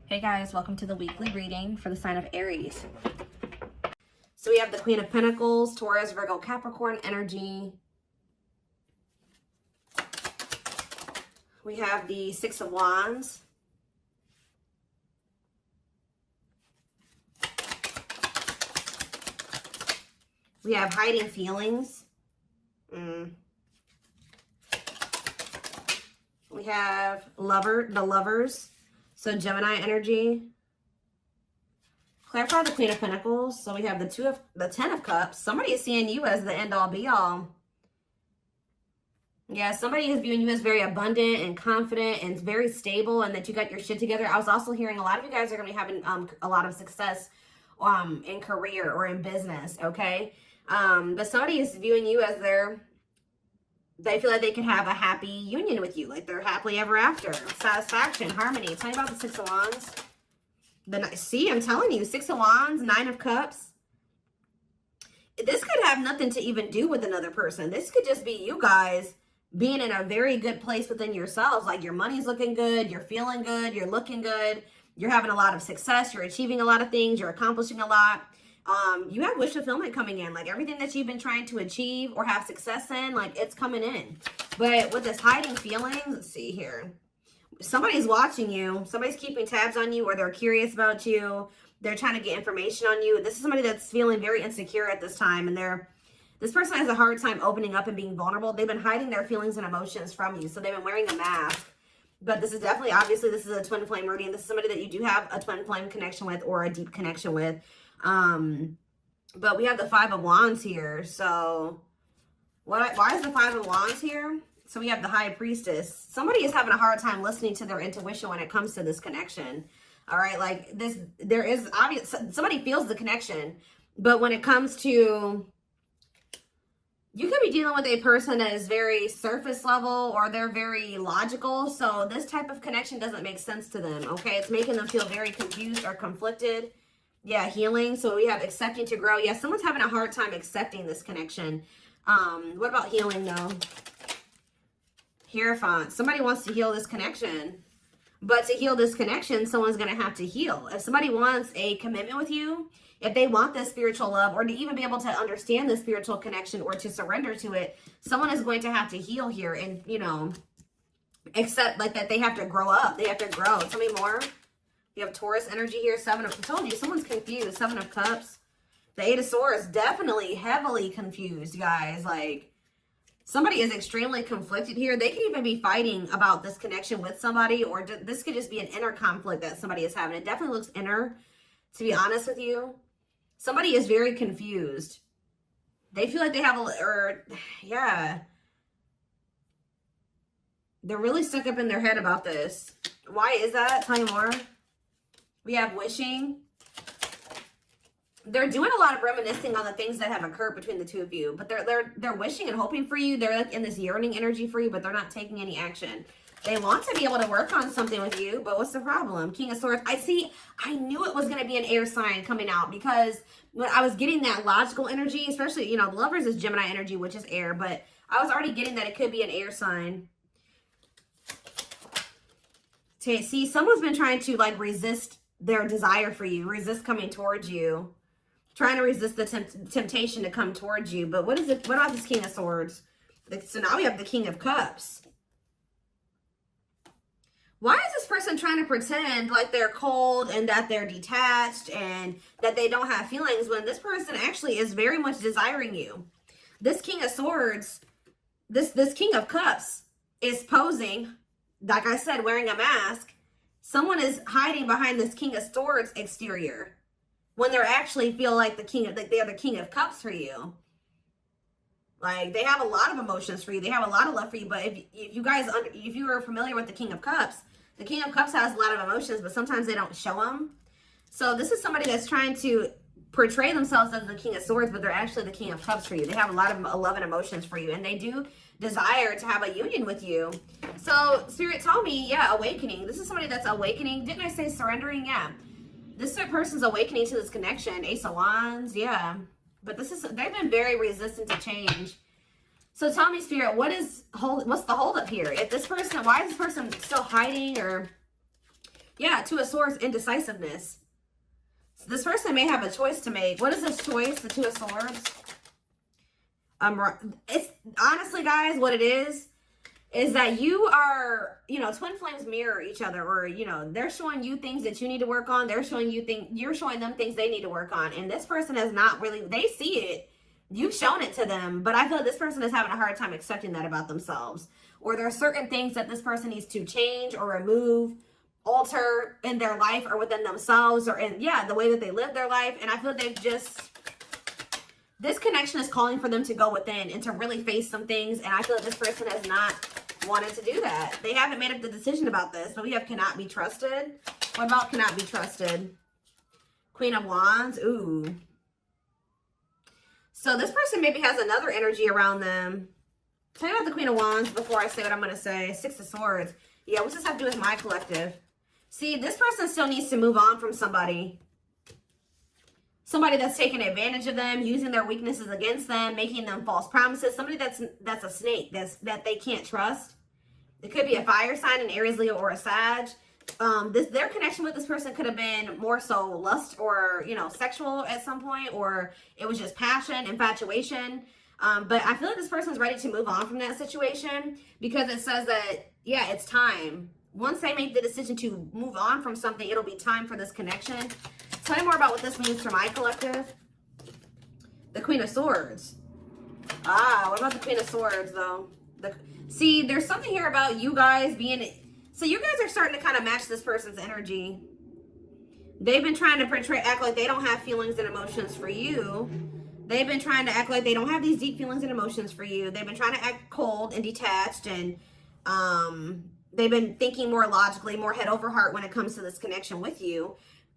Hey guys, welcome to the weekly reading for the sign of Aries. So we have the Queen of Pentacles, Taurus, Virgo, Capricorn energy. We have the Six of Wands. We have hiding feelings. We have the lovers. So Gemini energy. Clarify the Queen of Pentacles. So we have the Ten of Cups. Somebody is seeing you as the end all be all. Yeah, somebody is viewing you as very abundant and confident and very stable, and that you got your shit together. I was also hearing a lot of you guys are going to be having a lot of success in career or in business, okay? But somebody is viewing you as they feel like they can have a happy union with you, like they're happily ever after. Satisfaction, harmony. Tell me about the Six of Wands. See, I'm telling you, Six of Wands, Nine of Cups. This could have nothing to even do with another person. This could just be you guys being in a very good place within yourselves. Like your money's looking good, you're feeling good, you're looking good, you're having a lot of success, you're achieving a lot of things, you're accomplishing a lot. You have wish fulfillment coming in, like everything that you've been trying to achieve or have success in, like it's coming in. But with this hiding feelings, let's see here. Somebody's watching you. Somebody's keeping tabs on you, or they're curious about you. They're trying to get information on you. This is somebody that's feeling very insecure at this time, and this person has a hard time opening up and being vulnerable. They've been hiding their feelings and emotions from you, so they've been wearing a mask. But this is definitely, obviously, this is a twin flame reading. This is somebody that you do have a twin flame connection with or a deep connection with. But we have the Five of Wands here. So why is the Five of Wands here? So we have the High Priestess. Somebody is having a hard time listening to their intuition when it comes to this connection. All right, like this, there is obvious, somebody feels the connection, but when it comes to, you could be dealing with a person that is very surface level, or they're very logical. So this type of connection doesn't make sense to them. Okay, it's making them feel very confused or conflicted. Yeah, healing. So we have accepting to grow. Yeah, someone's having a hard time accepting this connection. What about healing though? Hierophant. Somebody wants to heal this connection. But to heal this connection, someone's going to have to heal. If somebody wants a commitment with you, if they want this spiritual love, or to even be able to understand the spiritual connection or to surrender to it, someone is going to have to heal here and, you know, accept like that they have to grow up. They have to grow. Tell me more. You have Taurus energy here. I told you, someone's confused. Seven of Cups. The Eight of Swords, definitely heavily confused, guys. Like, somebody is extremely conflicted here. They could even be fighting about this connection with somebody, or this could just be an inner conflict that somebody is having. It definitely looks inner, to be honest with you. Somebody is very confused. They feel like they have yeah. They're really stuck up in their head about this. Why is that? Tell me more. We have wishing. They're doing a lot of reminiscing on the things that have occurred between the two of you, but they're wishing and hoping for you. They're like in this yearning energy for you, but they're not taking any action. They want to be able to work on something with you, but what's the problem? King of Swords. I knew it was going to be an air sign coming out, because when I was getting that logical energy, especially, you know, the Lovers is Gemini energy, which is air, but I was already getting that it could be an air sign. See, someone's been trying to like resist their desire for you, resist coming towards you, trying to resist the temptation to come towards you. But what about this King of Swords? So now we have the King of Cups. Why is this person trying to pretend like they're cold and that they're detached and that they don't have feelings, when this person actually is very much desiring you? This King of Swords, this King of Cups is posing, like I said, wearing a mask. Someone is hiding behind this King of Swords exterior, when they're actually feel like they are the King of Cups for you. Like, they have a lot of emotions for you. They have a lot of love for you. But if you are familiar with the King of Cups has a lot of emotions, but sometimes they don't show them. So this is somebody that's trying to portray themselves as the King of Swords, but they're actually the King of Cups for you. They have a lot of love and emotions for you, and they do desire to have a union with you. So Spirit told me, yeah, awakening. This is somebody that's awakening. Didn't I say surrendering? Yeah. This person's awakening to this connection. Ace of Wands, yeah. But they've been very resistant to change. So tell me, Spirit, what's the holdup here? If this person, why is this person still hiding or Yeah, Two of Swords, indecisiveness. So this person may have a choice to make. What is this choice? The Two of Swords. It's honestly, guys, what it is that you are, you know, twin flames mirror each other, or, you know, they're showing you things that you need to work on. They're showing you things, you're showing them things they need to work on. And this person has not really, they see it. You've shown it to them, but I feel like this person is having a hard time accepting that about themselves. Or there are certain things that this person needs to change or remove, alter in their life or within themselves, or in, yeah, the way that they live their life. And I feel like they've just, this connection is calling for them to go within and to really face some things. And I feel like this person has not wanted to do that. They haven't made up the decision about this, but we have cannot be trusted. What about cannot be trusted? Queen of Wands. Ooh. So this person maybe has another energy around them. Tell me about the Queen of Wands before I say what I'm going to say. Six of Swords. Yeah, what's this have to do with my collective? See, this person still needs to move on from somebody. Somebody that's taking advantage of them, using their weaknesses against them, making them false promises. Somebody that's a snake, that they can't trust. It could be a fire sign, an Aries, Leo, or a Sag. Their connection with this person could have been more so lust or, you know, sexual at some point, or it was just passion, infatuation. But I feel like this person's ready to move on from that situation, because it says that, yeah, it's time. Once they make the decision to move on from something, it'll be time for this connection. Tell me more about what this means for my collective. The Queen of Swords. Ah, what about the Queen of Swords, though? See, there's something here about you guys being... So you guys are starting to kind of match this person's energy. They've been trying to act like they don't have feelings and emotions for you. They've been trying to act like they don't have these deep feelings and emotions for you. They've been trying to act cold and detached, and they've been thinking more logically, more head over heart when it comes to this connection with you.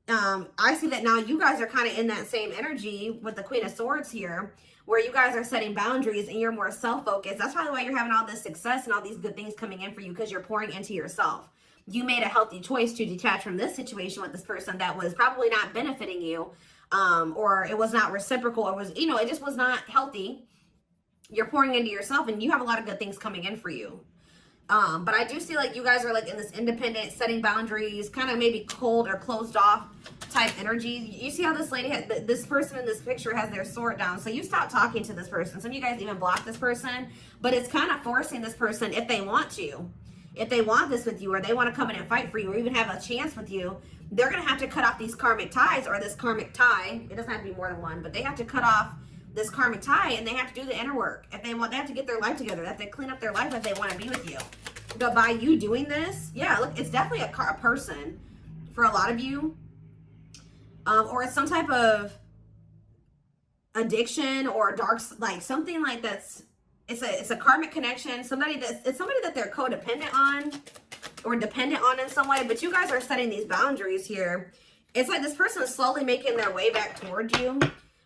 I see that now you guys are kind of in that same energy with the Queen of Swords here, where you guys are setting boundaries and you're more self-focused. That's probably why you're having all this success and all these good things coming in for you, because you're pouring into yourself. You made a healthy choice to detach from this situation with this person that was probably not benefiting you, or it was not reciprocal, or was, you know, it just was not healthy. You're pouring into yourself and you have a lot of good things coming in for you. But I do see like you guys are like in this independent, setting boundaries, kind of maybe cold or closed off type energy. You see how this lady, this person in this picture has their sword down. So you stop talking to this person. Some of you guys even block this person, but it's kind of forcing this person, if they want to, if they want this with you, or they want to come in and fight for you, or even have a chance with you, they're going to have to cut off these karmic ties, or this karmic tie. It doesn't have to be more than one, but they have to cut off this karmic tie, and they have to do the inner work. If they want, they have to get their life together. They have to clean up their life if they want to be with you. But by you doing this, yeah, look, it's definitely a person for a lot of you, or it's some type of addiction or dark, like something like that's. It's a karmic connection. It's somebody that they're codependent on or dependent on in some way. But you guys are setting these boundaries here. It's like this person is slowly making their way back towards you.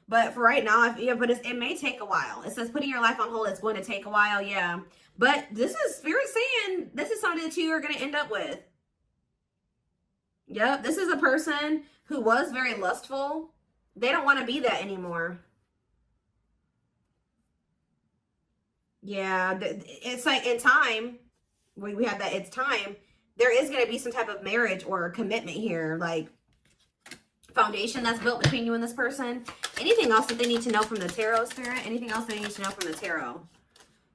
But for right now, it may take a while. It says putting your life on hold. It's going to take a while, yeah. But this is Spirit saying this is something that you are going to end up with. Yep, this is a person who was very lustful. They don't want to be that anymore. Yeah, it's like in time, we have that, it's time. There is going to be some type of marriage or commitment here, like foundation that's built between you and this person. Anything else that they need to know from the tarot, Spirit? Anything else they need to know from the tarot?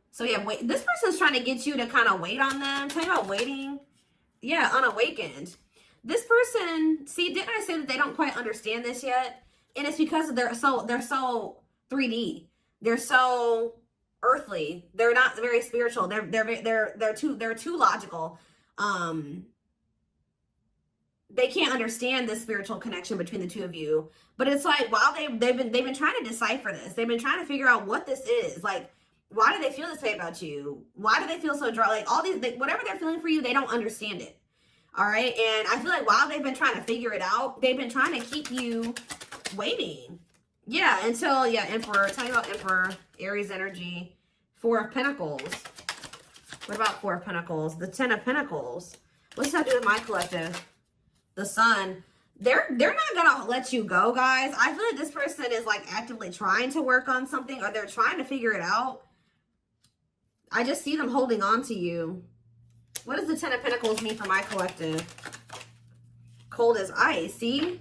So yeah, wait, this person's trying to get you to kind of wait on them. Tell you about waiting. Yeah, unawakened. This person, see, didn't I say that they don't quite understand this yet? And it's because they're so 3D. They're so earthly. They're not very spiritual. They're too logical. They can't understand this spiritual connection between the two of you. But it's like, while they've been trying to decipher this. They've been trying to figure out what this is. Like, why do they feel this way about you? Why do they feel so dry? Like, all these, whatever they're feeling for you, they don't understand it. All right. And I feel like while they've been trying to figure it out, they've been trying to keep you waiting. Yeah. Until, yeah, Emperor. Tell me about Emperor. Aries energy. Four of Pentacles. What about Four of Pentacles? The Ten of Pentacles. What's that do with my collective? The Sun. They're not gonna let you go, guys. I feel like this person is like actively trying to work on something, or they're trying to figure it out. I just see them holding on to you. What does the Ten of Pentacles mean for my collective? cold as ice. See?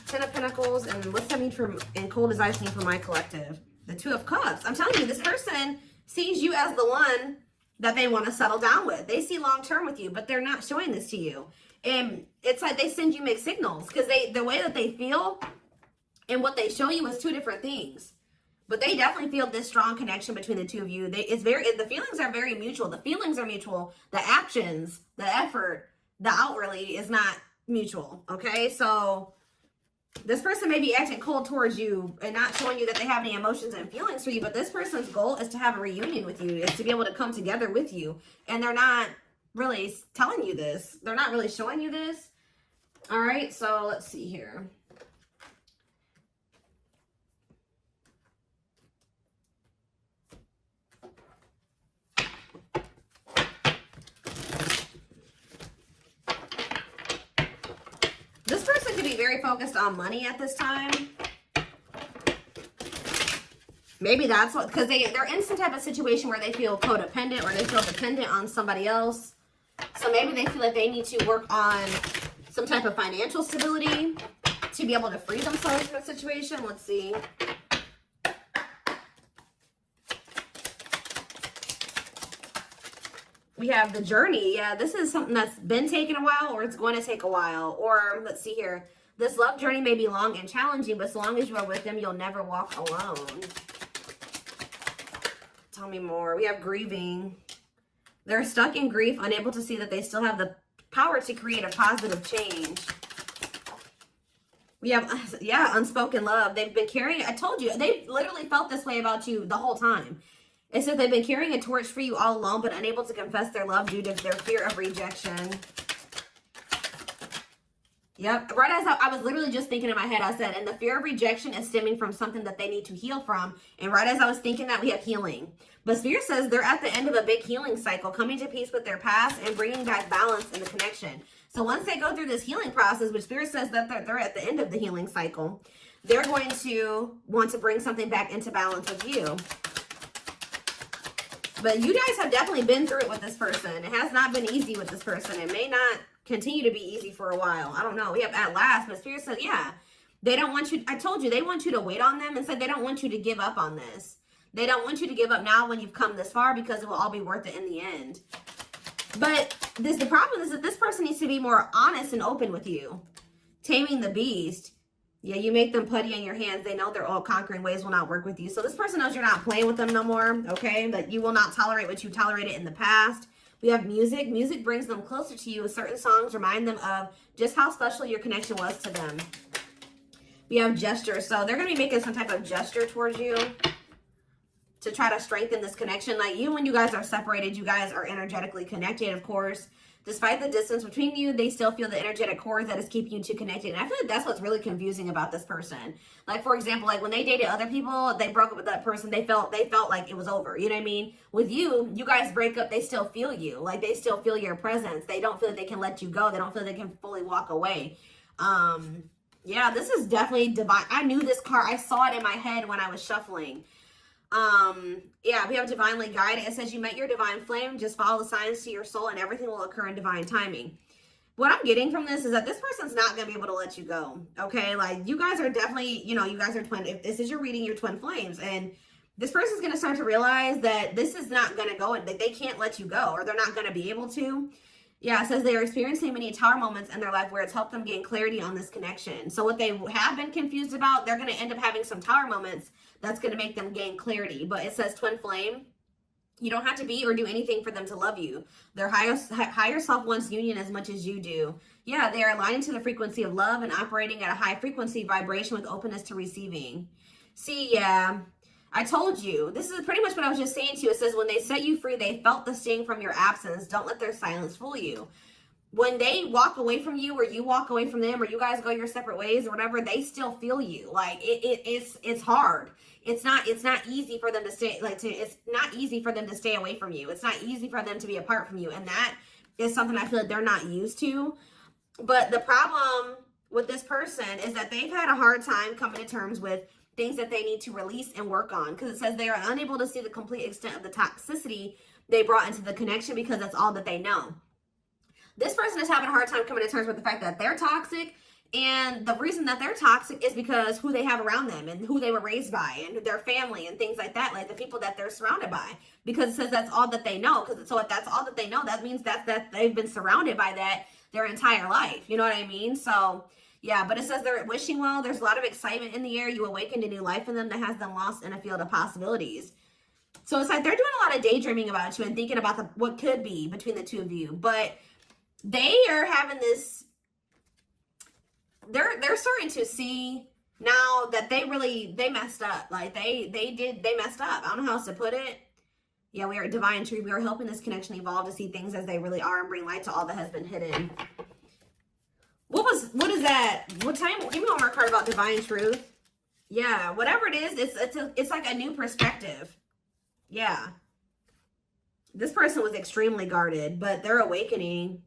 Ten of Pentacles. And what's that mean for, and cold as ice mean for my collective? The Two of Cups. I'm telling you, this person sees you as the one that they want to settle down with. They see long-term with you, but they're not showing this to you. And it's like they send you mixed signals because the way that they feel and what they show you is two different things. But they definitely feel this strong connection between the two of you. The feelings are very mutual. The feelings are mutual. The actions, the effort, the outwardly is not mutual. Okay, so this person may be acting cold towards you and not showing you that they have any emotions and feelings for you, but this person's goal is to have a reunion with you, is to be able to come together with you. And they're not really telling you this. They're not really showing you this. All right, so let's see here. This person could be very focused on money at this time. Maybe that's what, because they're in some type of situation where they feel codependent or they feel dependent on somebody else. So maybe they feel like they need to work on some type of financial stability to be able to free themselves from a situation. Let's see. We have the Journey. Yeah, this is something that's been taking a while, or it's going to take a while. Or let's see here. This love journey may be long and challenging, but so long as you are with them, you'll never walk alone. Tell me more. We have Grieving. They're stuck in grief, unable to see that they still have the power to create a positive change. We have, yeah, Unspoken Love. They've been carrying, I told you, they've literally felt this way about you the whole time. It says they've been carrying a torch for you all alone, but unable to confess their love due to their fear of rejection. Yep. Right as I was literally just thinking in my head, I said, and the fear of rejection is stemming from something that they need to heal from. And right as I was thinking that, we have healing. But Spirit says they're at the end of a big healing cycle, coming to peace with their past and bringing back balance in the connection. So once they go through this healing process, which Spirit says that they're at the end of the healing cycle, they're going to want to bring something back into balance with you. But you guys have definitely been through it with this person. It has not been easy with this person. It may not continue to be easy for a while. I don't know. We have At Last, but Spirit said, yeah, they don't want you. I told you, they want you to wait on them and said they don't want you to give up on this. They don't want you to give up now when you've come this far because it will all be worth it in the end. But the problem is that this person needs to be more honest and open with you. Taming the Beast. Yeah, you make them putty in your hands. They know their all-conquering ways will not work with you. So this person knows you're not playing with them no more, okay? That you will not tolerate what you tolerated in the past. We have Music. Music brings them closer to you. Certain songs remind them of just how special your connection was to them. We have Gesture. So they're going to be making some type of gesture towards you to try to strengthen this connection. Like, even when you guys are separated, you guys are energetically connected, of course. Despite the distance between you, they still feel the energetic cord that is keeping you two connected. And I feel like that's what's really confusing about this person. Like, for example, like when they dated other people, they broke up with that person, they felt like it was over. You know what I mean? With you, you guys break up, they still feel you. Like, they still feel your presence. They don't feel like they can let you go. They don't feel like they can fully walk away. Yeah, this is definitely divine. I knew this card. I saw it in my head when I was shuffling. Yeah, we have Divinely Guided. It says you met your divine flame. Just follow the signs to your soul and everything will occur in divine timing. What I'm getting from this is that this person's not going to be able to let you go. Okay. Like, you guys are definitely, you know, you guys are twin. If this is your reading, you're twin flames, and this person's going to start to realize that this is not going to go, and that they can't let you go, or they're not going to be able to. Yeah, it says they are experiencing many tower moments in their life where it's helped them gain clarity on this connection. So what they have been confused about, they're going to end up having some tower moments that's going to make them gain clarity. But it says twin flame. You don't have to be or do anything for them to love you. Their higher self wants union as much as you do. Yeah, they are aligning to the frequency of love and operating at a high frequency vibration with openness to receiving. See, yeah, I told you. This is pretty much what I was just saying to you. It says when they set you free, they felt the sting from your absence. Don't let their silence fool you. When they walk away from you, or you walk away from them, or you guys go your separate ways or whatever, they still feel you. Like, it's hard. It's not easy for them to stay, it's not easy for them to stay away from you. It's not easy for them to be apart from you. And that is something I feel like they're not used to. But the problem with this person is that they've had a hard time coming to terms with things that they need to release and work on. Because it says they are unable to see the complete extent of the toxicity they brought into the connection because that's all that they know. This person is having a hard time coming to terms with the fact that they're toxic. And the reason that they're toxic is because who they have around them and who they were raised by and their family and things like that, like the people that they're surrounded by. Because it says that's all that they know. So if that's all that they know, that means that they've been surrounded by that their entire life. You know what I mean? So yeah, but it says they're wishing well. There's a lot of excitement in the air. You awakened a new life in them that has them lost in a field of possibilities. So it's like they're doing a lot of daydreaming about you and thinking about what could be between the two of you. But they are having this, they're starting to see now that they messed up. Like they messed up. I don't know how else to put it. Yeah, we are divine truth. We are helping this connection evolve to see things as they really are and bring light to all that has been hidden. What is that? What time? Give me one more card about divine truth. Yeah, whatever it is, it's like a new perspective. Yeah. This person was extremely guarded, but they're awakening.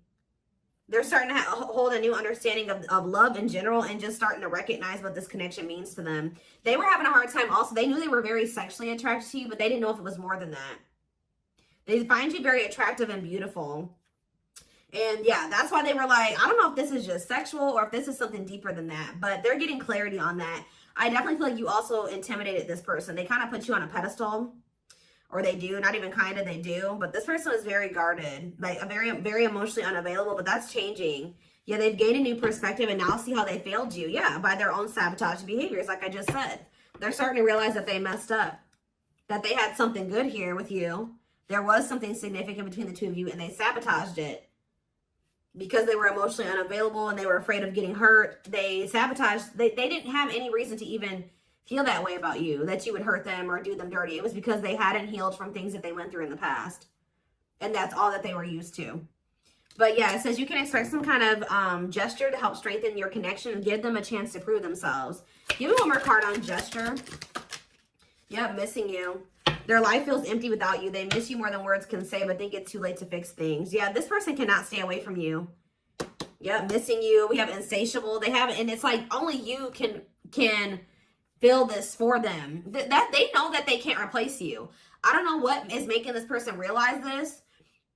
They're starting to hold a new understanding of love in general and just starting to recognize what this connection means to them. They were having a hard time also. They knew they were very sexually attracted to you, but they didn't know if it was more than that. They find you very attractive and beautiful. And yeah, that's why they were like, I don't know if this is just sexual or if this is something deeper than that, but they're getting clarity on that. I definitely feel like you also intimidated this person. They kind of put you on a pedestal, or they do, not even kind of, they do. But this person is very guarded, like a very emotionally unavailable, but that's changing. Yeah, they've gained a new perspective and now see how they failed you. Yeah, by their own sabotage behaviors, like I just said. They're starting to realize that they messed up, that they had something good here with you. There was something significant between the two of you and they sabotaged it. Because they were emotionally unavailable and they were afraid of getting hurt, they sabotaged. They didn't have any reason to even feel that way about you, that you would hurt them or do them dirty. It was because they hadn't healed from things that they went through in the past. And that's all that they were used to. But yeah, it says you can expect some kind of gesture to help strengthen your connection and give them a chance to prove themselves. Give me one more card on gesture. Yep, missing you. Their life feels empty without you. They miss you more than words can say, but think it's too late to fix things. Yeah, this person cannot stay away from you. Yep, missing you. We have insatiable. They have, and it's like only you can feel this for them. That they know that they can't replace you. I don't know what is making this person realize this,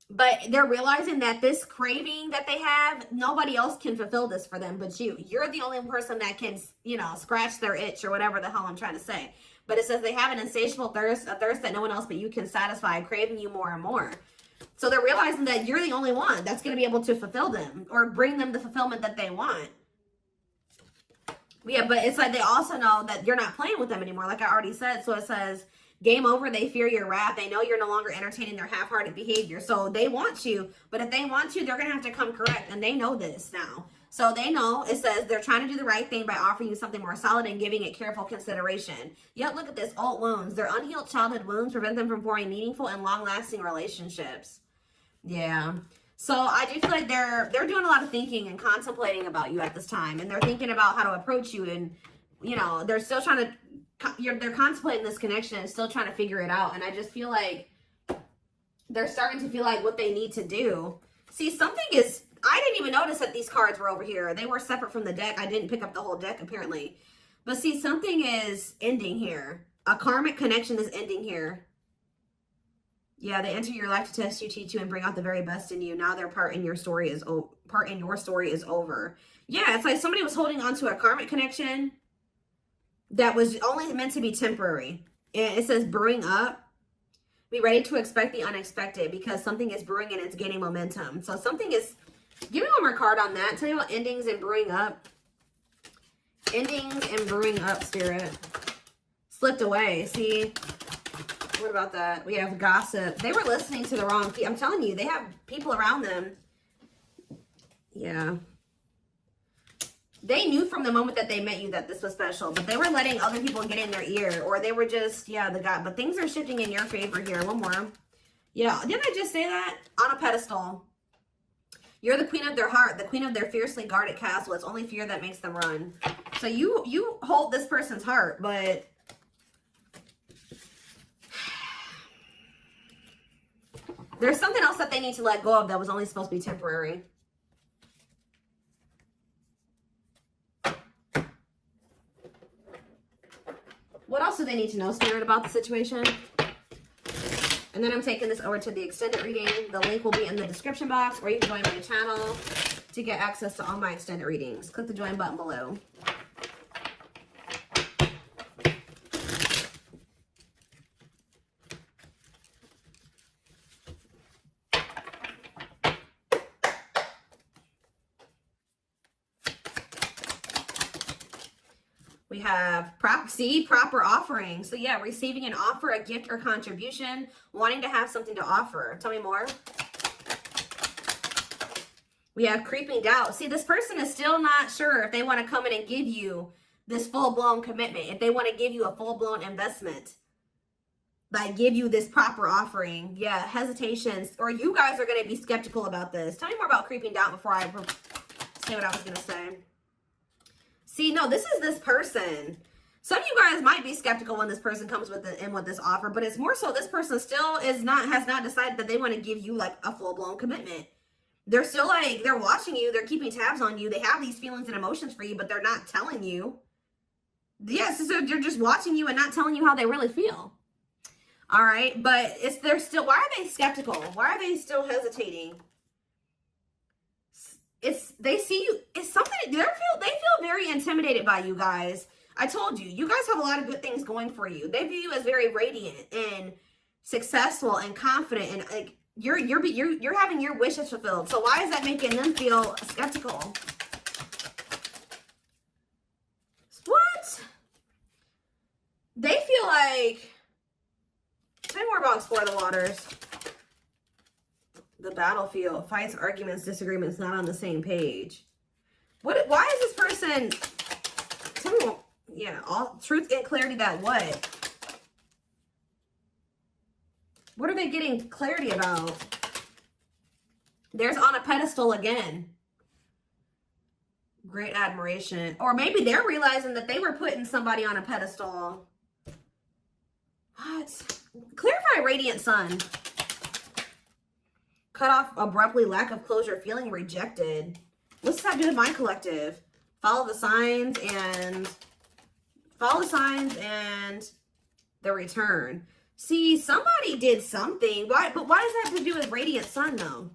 but they're realizing that this craving that they have, nobody else can fulfill this for them but you. You're the only person that can, you know, scratch their itch or whatever the hell I'm trying to say. But it says they have an insatiable thirst, a thirst that no one else but you can satisfy, craving you more and more. So they're realizing that you're the only one that's going to be able to fulfill them or bring them the fulfillment that they want. Yeah, but it's like they also know that you're not playing with them anymore, like I already said. So it says, game over, they fear your wrath. They know you're no longer entertaining their half-hearted behavior. So they want you, but if they want you, they're going to have to come correct. And they know this now. So they know, it says they're trying to do the right thing by offering you something more solid and giving it careful consideration. Yet look at this, old wounds. Their unhealed childhood wounds prevent them from forming meaningful and long-lasting relationships. Yeah. So I do feel like they're doing a lot of thinking and contemplating about you at this time. And they're thinking about how to approach you. And, you know, they're still trying to, they're contemplating this connection and still trying to figure it out. And I just feel like they're starting to feel like what they need to do. See, something is, I didn't even notice that these cards were over here. They were separate from the deck. I didn't pick up the whole deck, apparently. But see, something is ending here. A karmic connection is ending here. Yeah, they enter your life to test you, teach you, and bring out the very best in you. Now their part in your story is over. Yeah, it's like somebody was holding on to a karmic connection that was only meant to be temporary. And it says brewing up. Be ready to expect the unexpected because something is brewing and it's gaining momentum. So something is... Give me one more card on that. Tell you about endings and brewing up. Endings and brewing up, Spirit. Slipped away. See? What about that? We have gossip. They were listening to the wrong people. I'm telling you, they have people around them. Yeah. They knew from the moment that they met you that this was special, but they were letting other people get in their ear, or they were just, yeah, the guy. But things are shifting in your favor here. One more. Yeah, didn't I just say that? On a pedestal. You're the queen of their heart, the queen of their fiercely guarded castle. It's only fear that makes them run. So you hold this person's heart, but there's something else that they need to let go of that was only supposed to be temporary. What else do they need to know, Spirit, about the situation? And then I'm taking this over to the extended reading. The link will be in the description box, or you can join my channel to get access to all my extended readings. Click the join button below. We have proper offering. So yeah, receiving an offer, a gift, or contribution, wanting to have something to offer. Tell me more. We have creeping doubt. See, this person is still not sure if they want to come in and give you this full-blown commitment, if they want to give you a full-blown investment, like give you this proper offering. Yeah, hesitations, or you guys are going to be skeptical about this. Tell me more about creeping doubt before I say what I was going to say. See, no, this is this person. Some of you guys might be skeptical when this person comes with this offer, but it's more so this person still has not decided that they want to give you like a full-blown commitment. They're still like, they're watching you, they're keeping tabs on you, they have these feelings and emotions for you, but they're not telling you. Yes, so they're just watching you and not telling you how they really feel. All right, but they're still, why are they skeptical? Why are they still hesitating? They see you, it's something, they feel very intimidated by you guys. I told you, you guys have a lot of good things going for you. They view you as very radiant and successful and confident, and like you're having your wishes fulfilled. So why is that making them feel skeptical? What? They feel like, tell me more about Explore the Waters. The battlefield, fights, arguments, disagreements, not on the same page. Why is this person, tell me more, yeah, all truth and clarity that what? What are they getting clarity about? There's on a pedestal again. Great admiration. Or maybe they're realizing that they were putting somebody on a pedestal. What? Clarify radiant sun. Cut off abruptly, lack of closure, feeling rejected. What's that do with my collective? Follow the signs and the return. See, somebody did something. Why? But why does that have to do with radiant sun though?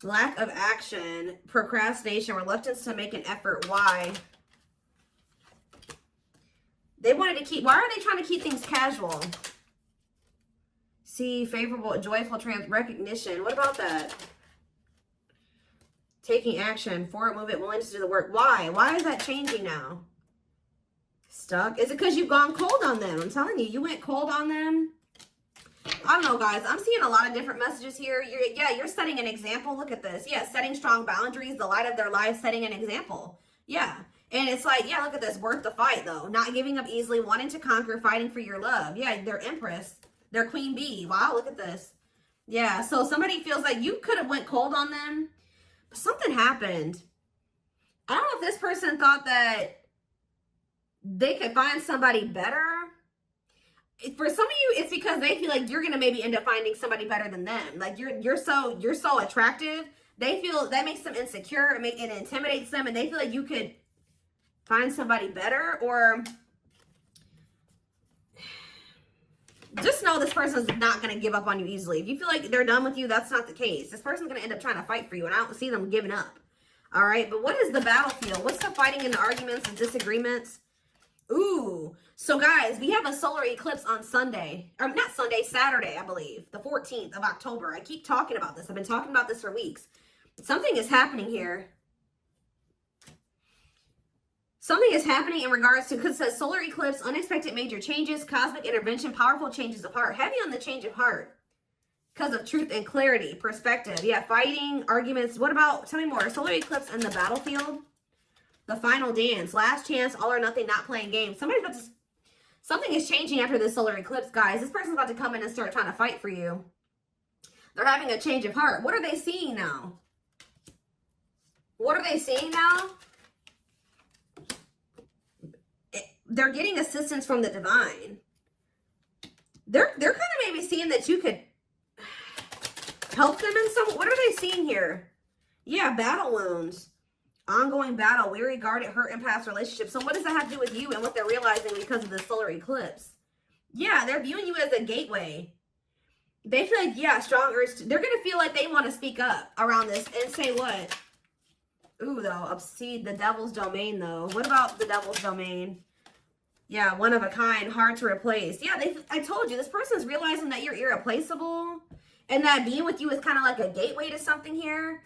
Lack of action, procrastination, reluctance to make an effort. Why? They wanted to keep, why are they trying to keep things casual? See, favorable, joyful recognition. What about that? Taking action, forward movement, willingness to do the work. Why? Why is that changing now? Stuck? Is it because you've gone cold on them? I'm telling you, you went cold on them. I don't know, guys. I'm seeing a lot of different messages here. You're setting an example. Look at this. Yeah, setting strong boundaries, the light of their life, setting an example. Yeah. And it's like, yeah, look at this. Worth the fight, though. Not giving up easily, wanting to conquer, fighting for your love. Yeah, they're Empress. They're Queen Bee. Wow, look at this. Yeah, so somebody feels like you could have went cold on them, but something happened. I don't know if this person thought that they could find somebody better. For some of you, it's because they feel like you're gonna maybe end up finding somebody better than them. Like you're so attractive. They feel that makes them insecure. It intimidates them, and they feel like you could find somebody better. Or just know this person's not gonna give up on you easily. If you feel like they're done with you, that's not the case. This person's gonna end up trying to fight for you, and I don't see them giving up. All right, but what is the battlefield? What's the fighting and the arguments and disagreements? Ooh, so guys, we have a solar eclipse on Sunday, or not Sunday, Saturday, I believe, the 14th of October. I keep talking about this. I've been talking about this for weeks. Something is happening here. Something is happening in regards to, because it says solar eclipse, unexpected major changes, cosmic intervention, powerful changes of heart. Heavy on the change of heart because of truth and clarity, perspective. Yeah, fighting, arguments. What about, tell me more, solar eclipse and the battlefield? The final dance, last chance, all or nothing, not playing games. Something is changing after this solar eclipse, guys. This person's about to come in and start trying to fight for you. They're having a change of heart. What are they seeing now? What are they seeing now? They're getting assistance from the divine. They're kind of maybe seeing that you could help them in some. What are they seeing here? Yeah, battle wounds. Ongoing battle, weary, guarded, hurt, and past relationships. So what does that have to do with you and what they're realizing because of the solar eclipse? Yeah, they're viewing you as a gateway. They feel like, yeah, strong urge. They're going to feel like they want to speak up around this and say what? Ooh, though, see, the devil's domain, though. What about the devil's domain? Yeah, one of a kind, hard to replace. Yeah, I told you, this person's realizing that you're irreplaceable and that being with you is kind of like a gateway to something here.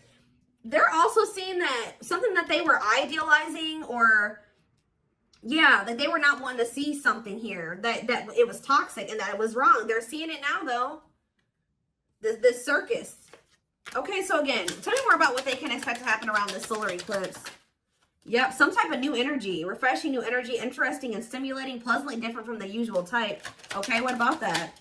They're also seeing that something that they were idealizing, or yeah, that they were not wanting to see something here, that it was toxic and that it was wrong. They're seeing it now, though. This circus. Okay, so again, tell me more about what they can expect to happen around this solar eclipse. Yep, some type of new energy, refreshing new energy, interesting and stimulating, pleasantly different from the usual type. Okay, what about that?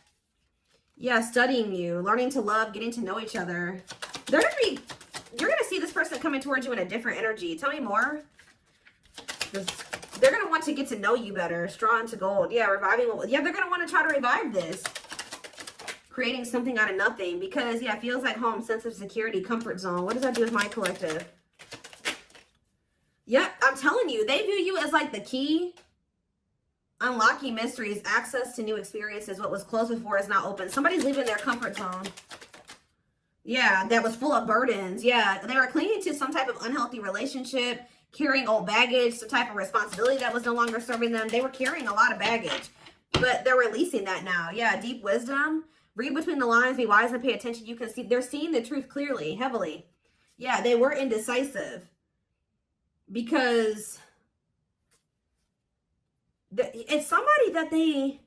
Yeah, studying you, learning to love, getting to know each other. You're gonna see this person coming towards you in a different energy. Tell me more. They're gonna want to get to know you better. Straw into gold. Yeah, reviving. Yeah, they're gonna want to try to revive this. Creating something out of nothing, because yeah, it feels like home, sense of security, comfort zone. What does that do with my collective? Yep, I'm telling you, they view you as like the key. Unlocking mysteries, access to new experiences. What was closed before is now open. Somebody's leaving their comfort zone. Yeah, that was full of burdens. Yeah, they were clinging to some type of unhealthy relationship, carrying old baggage, some type of responsibility that was no longer serving them. They were carrying a lot of baggage, but they're releasing that now. Yeah, deep wisdom. Read between the lines, be wise and pay attention. You can see they're seeing the truth clearly, heavily. Yeah, they were indecisive because it's somebody that they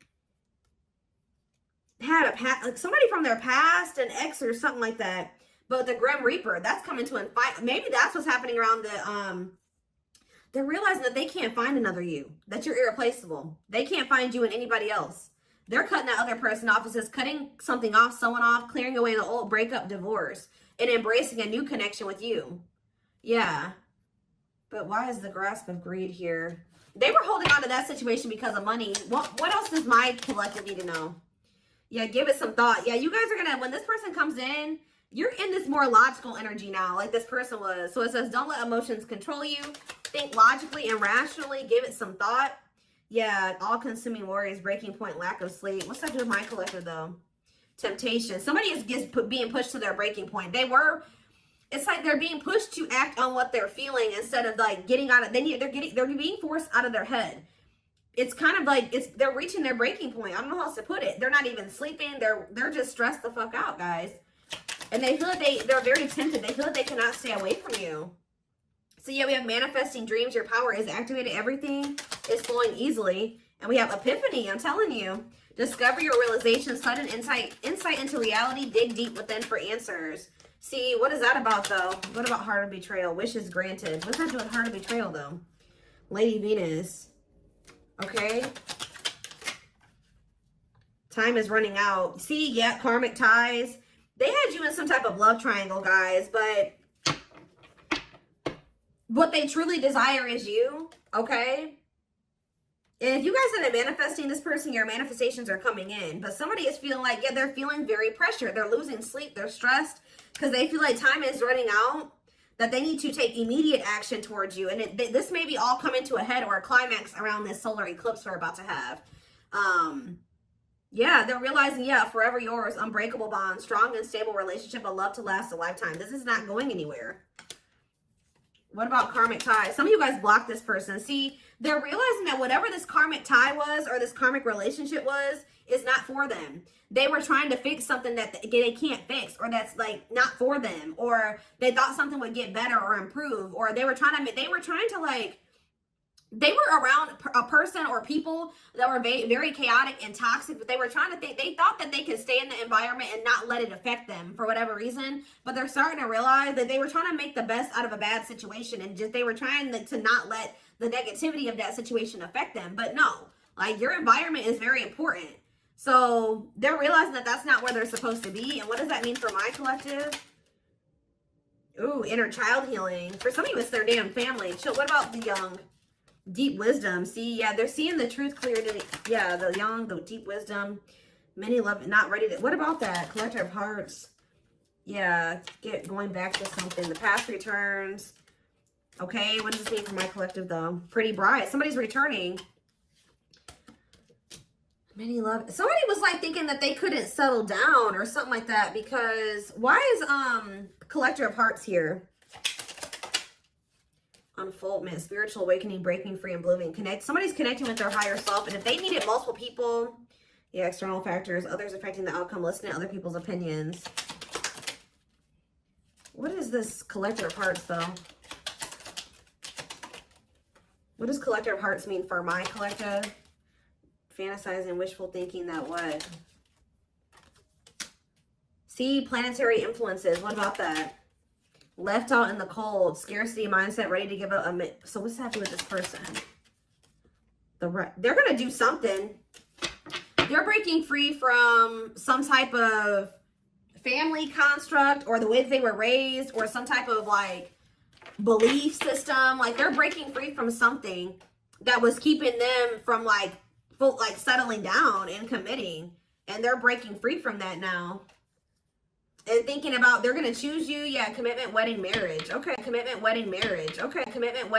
had like somebody from their past, an ex or something like that. But the Grim Reaper, that's coming to fight. Maybe that's what's happening around the they're realizing that they can't find another you, that you're irreplaceable. They can't find you in anybody else. They're cutting that other person off. It says cutting something off, someone off, clearing away the old breakup, divorce, and embracing a new connection with you. Yeah. But why is the grasp of greed here? They were holding on to that situation because of money. What else does my collective need to know? Yeah, give it some thought. Yeah, you guys are going to, when this person comes in, you're in this more logical energy now, like this person was. So it says, don't let emotions control you. Think logically and rationally. Give it some thought. Yeah, all-consuming worries, breaking point, lack of sleep. What's that do with my collective, though? Temptation. Somebody is being pushed to their breaking point. It's like they're being pushed to act on what they're feeling instead of like getting out of. They're being forced out of their head. It's kind of like they're reaching their breaking point. I don't know how else to put it. They're not even sleeping. They're just stressed the fuck out, guys. And they feel like they're very tempted. They feel like they cannot stay away from you. So yeah, we have manifesting dreams. Your power is activated. Everything is flowing easily. And we have epiphany. I'm telling you. Discover your realization. Sudden insight into reality. Dig deep within for answers. See, what is that about, though? What about heart of betrayal? Wishes granted. What's that do with heart of betrayal, though? Lady Venus. Okay. Time is running out. See, yeah, karmic ties. They had you in some type of love triangle, guys, but what they truly desire is you, okay? And if you guys have been manifesting this person, your manifestations are coming in. But somebody is feeling like, yeah, they're feeling very pressured. They're losing sleep. They're stressed because they feel like time is running out, that they need to take immediate action towards you. And this may be all coming to a head or a climax around this solar eclipse we're about to have. Yeah, they're realizing, yeah, forever yours, unbreakable bond, strong and stable relationship, a love to last a lifetime. This is not going anywhere. What about karmic ties? Some of you guys blocked this person. See, they're realizing that whatever this karmic tie was or this karmic relationship was is not for them. They were trying to fix something that they can't fix, or that's like not for them, or they thought something would get better or improve, or they were trying to like, they were around a person or people that were very chaotic and toxic, but they were trying to think, they thought that they could stay in the environment and not let it affect them for whatever reason. But they're starting to realize that they were trying to make the best out of a bad situation, and just they were trying to not let the negativity of that situation affect them. But no, like, your environment is very important. So they're realizing that that's not where they're supposed to be. And what does that mean for my collective? Ooh, inner child healing. For some of you, it's their damn family. What about the young? Deep wisdom. See, yeah, they're seeing the truth clearly. Yeah, the young, the deep wisdom. Many love, not ready to. What about that? Collector of hearts. Yeah, going back to something. The past returns. Okay, what does this mean for my collective, though? Pretty bright. Somebody's returning. Many love. Somebody was like thinking that they couldn't settle down or something like that, because why is Collector of Hearts here? Unfoldment, spiritual awakening, breaking free and blooming. Somebody's connecting with their higher self, and if they needed multiple people, yeah, external factors, others affecting the outcome, listening to other people's opinions. What is this Collector of Hearts, though? What does Collector of Hearts mean for my collective? Fantasizing, wishful thinking, that what? See, planetary influences. What about that? Left out in the cold, scarcity mindset, ready to give up. So what's happening with this person? They're going to do something. They're breaking free from some type of family construct, or the way that they were raised, or some type of like belief system. Like they're breaking free from something that was keeping them from like settling down and committing. And they're breaking free from that now. And thinking about, they're going to choose you. Yeah, commitment, wedding, marriage. Okay, commitment, wedding, marriage. Okay, commitment, wedding.